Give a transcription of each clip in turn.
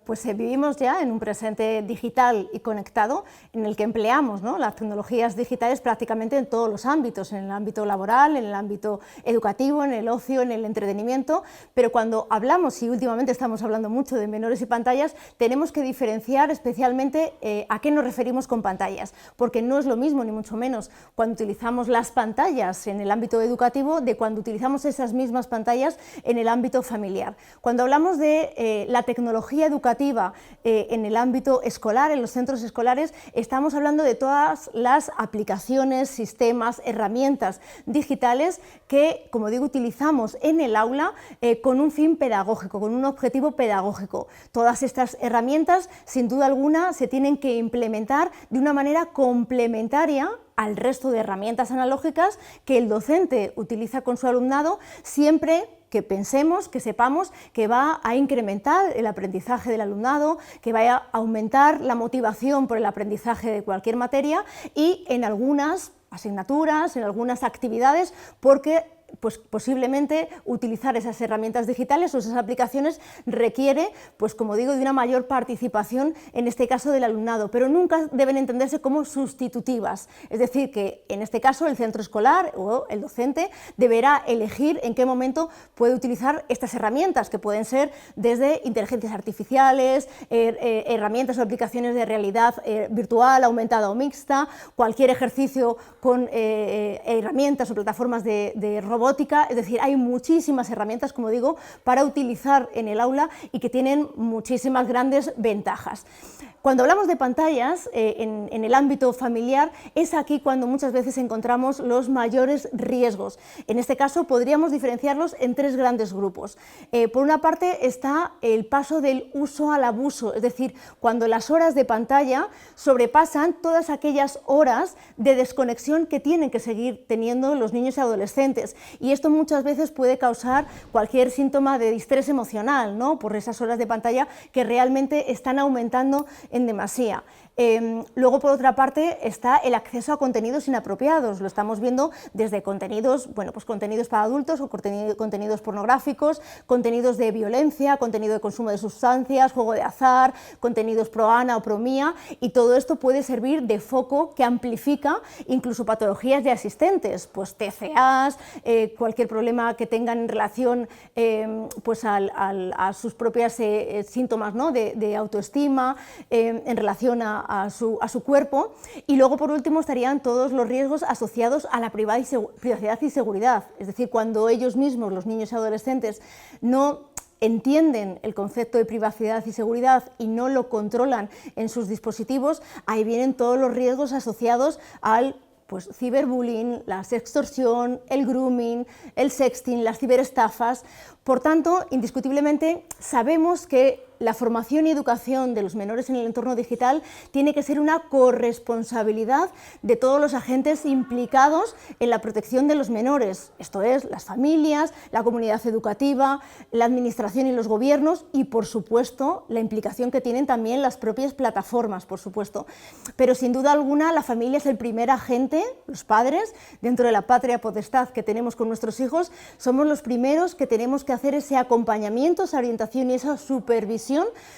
pues vivimos ya en un presente digital y conectado en el que empleamos, ¿no?, las tecnologías digitales prácticamente en todos los ámbitos, en el ámbito laboral, en el ámbito educativo, en el ocio, en el entretenimiento, pero cuando hablamos, y últimamente estamos hablando mucho de menores y pantallas, tenemos que diferenciar especialmente a qué nos referimos con pantallas, porque no es lo mismo, ni mucho menos, cuando utilizamos las pantallas en el ámbito educativo de cuando utilizamos esas mismas pantallas en el ámbito familiar. Cuando hablamos de la tecnología educativa en el ámbito escolar, en los centros escolares, estamos hablando de todas las aplicaciones, sistemas, herramientas digitales que, como digo, utilizamos en el aula con un fin pedagógico, con un objetivo pedagógico. Todas estas herramientas, sin duda alguna, se tienen que implementar de una manera complementaria al resto de herramientas analógicas que el docente utiliza con su alumnado, siempre que pensemos, que sepamos que va a incrementar el aprendizaje del alumnado, que vaya a aumentar la motivación por el aprendizaje de cualquier materia y en algunas asignaturas, en algunas actividades, porque pues posiblemente utilizar esas herramientas digitales o esas aplicaciones requiere, pues como digo, de una mayor participación, en este caso del alumnado, pero nunca deben entenderse como sustitutivas, es decir, que en este caso el centro escolar o el docente deberá elegir en qué momento puede utilizar estas herramientas, que pueden ser desde inteligencias artificiales, herramientas o aplicaciones de realidad virtual, aumentada o mixta, cualquier ejercicio con herramientas o plataformas de robótica, es decir, hay muchísimas herramientas, como digo, para utilizar en el aula y que tienen muchísimas grandes ventajas. Cuando hablamos de pantallas en el ámbito familiar, es aquí cuando muchas veces encontramos los mayores riesgos. En este caso podríamos diferenciarlos en tres grandes grupos. Por una parte está el paso del uso al abuso, es decir, cuando las horas de pantalla sobrepasan todas aquellas horas de desconexión que tienen que seguir teniendo los niños y adolescentes. Y esto muchas veces puede causar cualquier síntoma de distrés emocional, ¿no?, por esas horas de pantalla que realmente están aumentando en demasía. Luego, por otra parte, está el acceso a contenidos inapropiados. Lo estamos viendo desde contenidos, bueno, pues contenidos para adultos o contenidos pornográficos, contenidos de violencia, contenido de consumo de sustancias, juego de azar, contenidos pro Ana o pro Mía, y todo esto puede servir de foco que amplifica incluso patologías ya existentes, pues TCAs, cualquier problema que tengan en relación pues a sus propios síntomas, ¿no?, de autoestima, en relación a su cuerpo. Y luego, por último, estarían todos los riesgos asociados a la privacidad y seguridad, es decir, cuando ellos mismos, los niños y adolescentes, no entienden el concepto de privacidad y seguridad y no lo controlan en sus dispositivos, ahí vienen todos los riesgos asociados al ciberbullying, la sextorsión, el grooming, el sexting, las ciberestafas. Por tanto, indiscutiblemente sabemos que la formación y educación de los menores en el entorno digital tiene que ser una corresponsabilidad de todos los agentes implicados en la protección de los menores, esto es, las familias, la comunidad educativa, la administración y los gobiernos y, por supuesto, la implicación que tienen también las propias plataformas, por supuesto. Pero, sin duda alguna, la familia es el primer agente, los padres, dentro de la patria potestad que tenemos con nuestros hijos, somos los primeros que tenemos que hacer ese acompañamiento, esa orientación y esa supervisión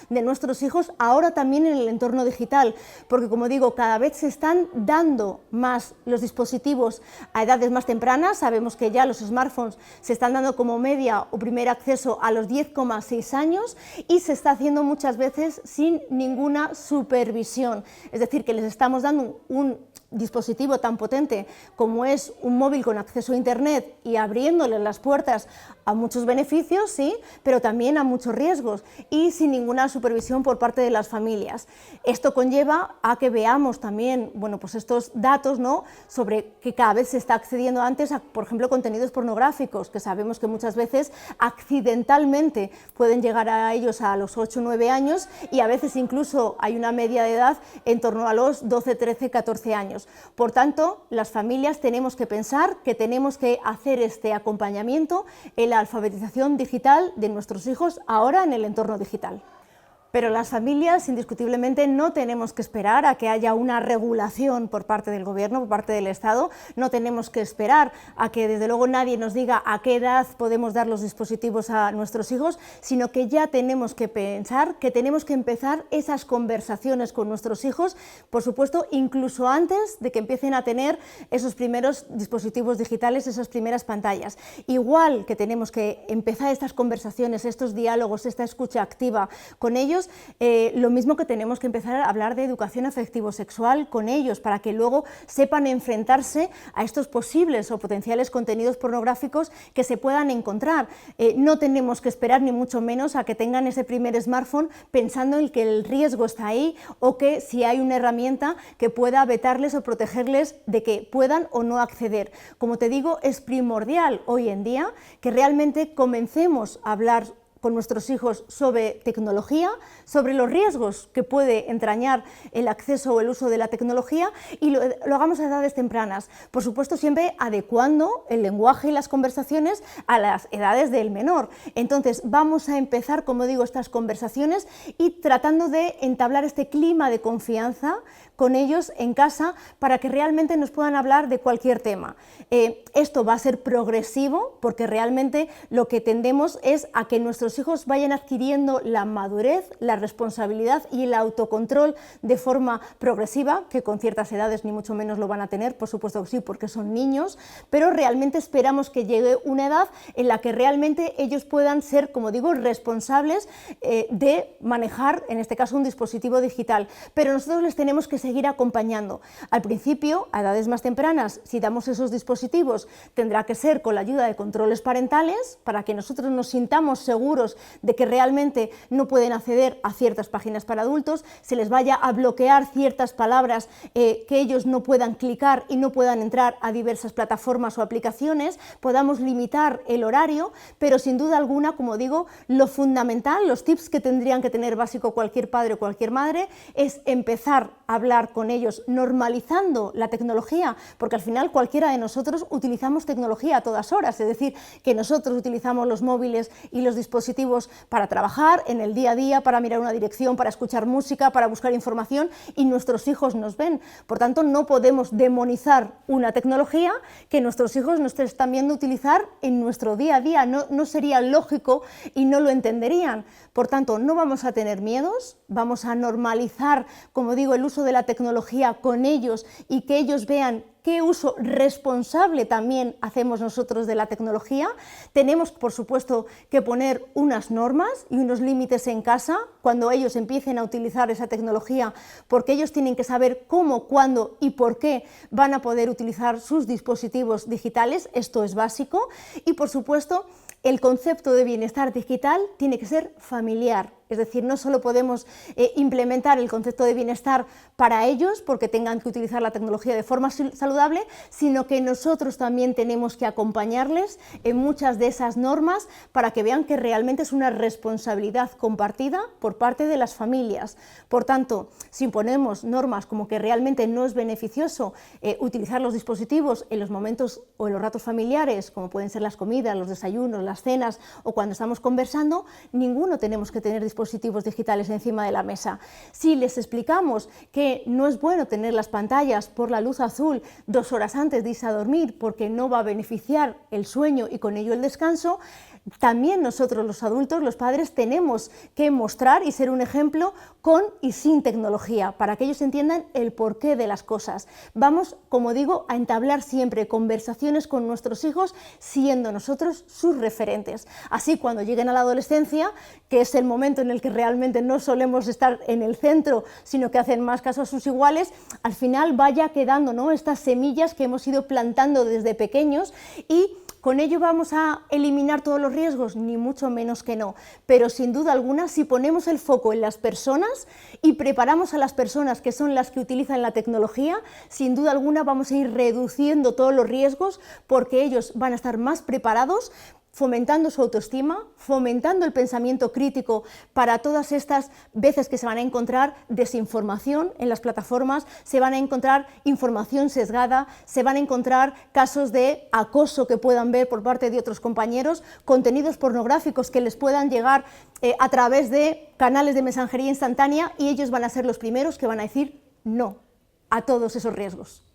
de nuestros hijos, ahora también en el entorno digital, porque, como digo, cada vez se están dando más los dispositivos a edades más tempranas. Sabemos que ya los smartphones se están dando como media o primer acceso a los 10,6 años y se está haciendo muchas veces sin ninguna supervisión, es decir, que les estamos dando un dispositivo tan potente como es un móvil con acceso a internet y abriéndole las puertas a muchos beneficios, sí, pero también a muchos riesgos y sin ninguna supervisión por parte de las familias. Esto conlleva a que veamos también, bueno, pues estos datos, ¿no?, sobre que cada vez se está accediendo antes a, por ejemplo, contenidos pornográficos, que sabemos que muchas veces accidentalmente pueden llegar a ellos a los 8 o 9 años y a veces incluso hay una media de edad en torno a los 12, 13, 14 años. Por tanto, las familias tenemos que pensar que tenemos que hacer este acompañamiento en la alfabetización digital de nuestros hijos ahora en el entorno digital. Pero las familias, indiscutiblemente, no tenemos que esperar a que haya una regulación por parte del gobierno, por parte del Estado, no tenemos que esperar a que, desde luego, nadie nos diga a qué edad podemos dar los dispositivos a nuestros hijos, sino que ya tenemos que pensar que tenemos que empezar esas conversaciones con nuestros hijos, por supuesto, incluso antes de que empiecen a tener esos primeros dispositivos digitales, esas primeras pantallas. Igual que tenemos que empezar estas conversaciones, estos diálogos, esta escucha activa con ellos, lo mismo que tenemos que empezar a hablar de educación afectivo-sexual con ellos, para que luego sepan enfrentarse a estos posibles o potenciales contenidos pornográficos que se puedan encontrar. No tenemos que esperar ni mucho menos a que tengan ese primer smartphone pensando en que el riesgo está ahí, o que si hay una herramienta que pueda vetarles o protegerles de que puedan o no acceder. Como te digo, es primordial hoy en día que realmente comencemos a hablar con nuestros hijos sobre tecnología, sobre los riesgos que puede entrañar el acceso o el uso de la tecnología, y lo hagamos a edades tempranas. Por supuesto, siempre adecuando el lenguaje y las conversaciones a las edades del menor. Entonces, vamos a empezar, como digo, estas conversaciones y tratando de entablar este clima de confianza con ellos en casa para que realmente nos puedan hablar de cualquier tema. Esto va a ser progresivo, porque realmente lo que tendemos es a que nuestros hijos vayan adquiriendo la madurez, la responsabilidad y el autocontrol de forma progresiva, que con ciertas edades ni mucho menos lo van a tener, por supuesto que sí, porque son niños, pero realmente esperamos que llegue una edad en la que realmente ellos puedan ser, como digo, responsables de manejar, en este caso, un dispositivo digital. Pero nosotros les tenemos que seguir acompañando. Al principio, a edades más tempranas, si damos esos dispositivos, tendrá que ser con la ayuda de controles parentales, para que nosotros nos sintamos seguros de que realmente no pueden acceder a ciertas páginas para adultos, se les vaya a bloquear ciertas palabras que ellos no puedan clicar y no puedan entrar a diversas plataformas o aplicaciones, podamos limitar el horario, pero sin duda alguna, como digo, lo fundamental, los tips que tendrían que tener básico cualquier padre o cualquier madre, es empezar a hablar con ellos, normalizando la tecnología, porque al final cualquiera de nosotros utilizamos tecnología a todas horas, es decir, que nosotros utilizamos los móviles y los dispositivos para trabajar en el día a día, para mirar una dirección, para escuchar música, para buscar información, y nuestros hijos nos ven. Por tanto, no podemos demonizar una tecnología que nuestros hijos nos están viendo utilizar en nuestro día a día, no sería lógico y no lo entenderían. Por tanto, no vamos a tener miedos, vamos a normalizar, como digo, el uso de la tecnología con ellos, y que ellos vean qué uso responsable también hacemos nosotros de la tecnología. Tenemos, por supuesto, que poner unas normas y unos límites en casa cuando ellos empiecen a utilizar esa tecnología, porque ellos tienen que saber cómo, cuándo y por qué van a poder utilizar sus dispositivos digitales. Esto es básico. Y, por supuesto, el concepto de bienestar digital tiene que ser familiar. Es decir, no solo podemos implementar el concepto de bienestar para ellos porque tengan que utilizar la tecnología de forma saludable, sino que nosotros también tenemos que acompañarles en muchas de esas normas para que vean que realmente es una responsabilidad compartida por parte de las familias. Por tanto, si imponemos normas como que realmente no es beneficioso utilizar los dispositivos en los momentos o en los ratos familiares, como pueden ser las comidas, los desayunos, las cenas o cuando estamos conversando, ninguno tenemos que tener dispositivos digitales encima de la mesa. Si les explicamos que no es bueno tener las pantallas por la luz azul 2 horas antes de irse a dormir porque no va a beneficiar el sueño y con ello el descanso, también nosotros los adultos, los padres, tenemos que mostrar y ser un ejemplo con y sin tecnología para que ellos entiendan el porqué de las cosas. Vamos, como digo, a entablar siempre conversaciones con nuestros hijos siendo nosotros sus referentes. Así, cuando lleguen a la adolescencia, que es el momento en el que realmente no solemos estar en el centro, sino que hacen más caso a sus iguales, al final vaya quedando, ¿no?, estas semillas que hemos ido plantando desde pequeños, y ¿con ello vamos a eliminar todos los riesgos? Ni mucho menos que no, pero sin duda alguna, si ponemos el foco en las personas y preparamos a las personas que son las que utilizan la tecnología, sin duda alguna vamos a ir reduciendo todos los riesgos porque ellos van a estar más preparados fomentando su autoestima, fomentando el pensamiento crítico para todas estas veces que se van a encontrar desinformación en las plataformas, se van a encontrar información sesgada, se van a encontrar casos de acoso que puedan ver por parte de otros compañeros, contenidos pornográficos que les puedan llegar a través de canales de mensajería instantánea, y ellos van a ser los primeros que van a decir no a todos esos riesgos.